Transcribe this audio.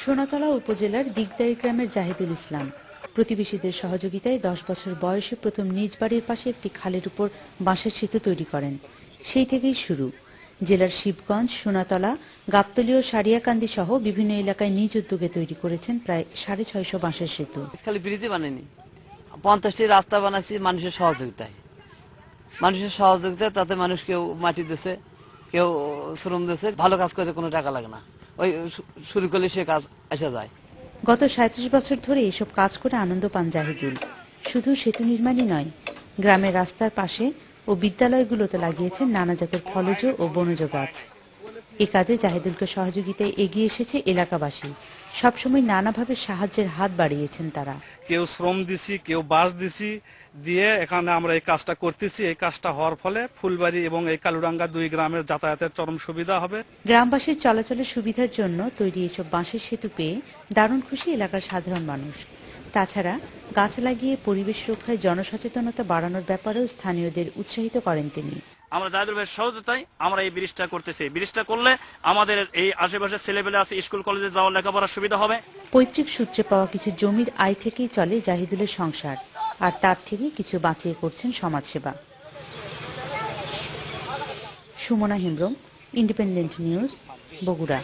সোনাতলা উপজেলার দিগদাই গ্রামের জাহিদুল ইসলাম প্রতিবেশীদের সহযোগিতায় 10 বছর বয়সে প্রথম নিজ বাড়ির পাশে একটি খালের উপর বাঁশের সেতু তৈরি করেন। সেই থেকেই শুরু। জেলার শিবগঞ্জ, সোনাতলা, গাবতলী ও সারিয়াকান্দি সহ বিভিন্ন এলাকায় নিজ উদ্যোগে তৈরি করেছেন প্রায় 650 বাঁশের সেতু। খালি ব্রিজে বানাইনি, 50টি রাস্তা বানাচ্ছি মানুষের সহযোগিতায়। তাতে মানুষ কেউ মাটি দিচ্ছে, কেউ শ্রম দিচ্ছে। ভালো কাজ করতে কোনো টাকা লাগে না, ওই শুরু করলে সে কাজ আসা যায়। গত 37 বছর ধরে এসব কাজ করে আনন্দ পান জাহিদুল। শুধু সেতু নির্মাণই নয়, গ্রামের রাস্তার পাশে ও বিদ্যালয়গুলোতে লাগিয়েছেন নানা জাতের ফলজ ও বনজ গাছ। এ কাজে জাহিদুলকে সহযোগিতায় এগিয়ে এসেছে এলাকাবাসী। সবসময় নানাভাবে সাহায্যের হাত বাড়িয়েছেন তারা। কেউ শ্রম দিছি, কেউ বাঁশ দিছি, দিয়ে এখানে আমরা এই কাজটা করতেছি। এই কাজটা হওয়ার ফলে ফুলবাড়ি এবং এই কালুরাঙ্গা 2 গ্রামের যাতায়াতের চরম সুবিধা হবে। গ্রামবাসীর চলাচলের সুবিধার জন্য তৈরি এসব বাঁশের সেতু পেয়ে দারুণ খুশি এলাকার সাধারণ মানুষ। তাছাড়া গাছ লাগিয়ে পরিবেশ রক্ষায় জনসচেতনতা বাড়ানোর ব্যাপারেও স্থানীয়দের উৎসাহিত করেন তিনি। আমরা জাহিদুল ভাইয়ের সহযোগিতায় আমরা এই ব্রিজটা করতেছি। ব্রিজটা করলে আমাদের এই আশেপাশের ছেলেপেলে আছে, স্কুল কলেজে যাওয়ার লেখাপড়ার সুবিধা হবে। পৈতৃক সূত্রে পাওয়া কিছু জমির আয় থেকেই চলে জাহিদুলের সংসার, আর তার থেকে কিছু বাঁচিয়ে করছেন সমাজসেবা। Sumana Hembrom, independent news, Bogura.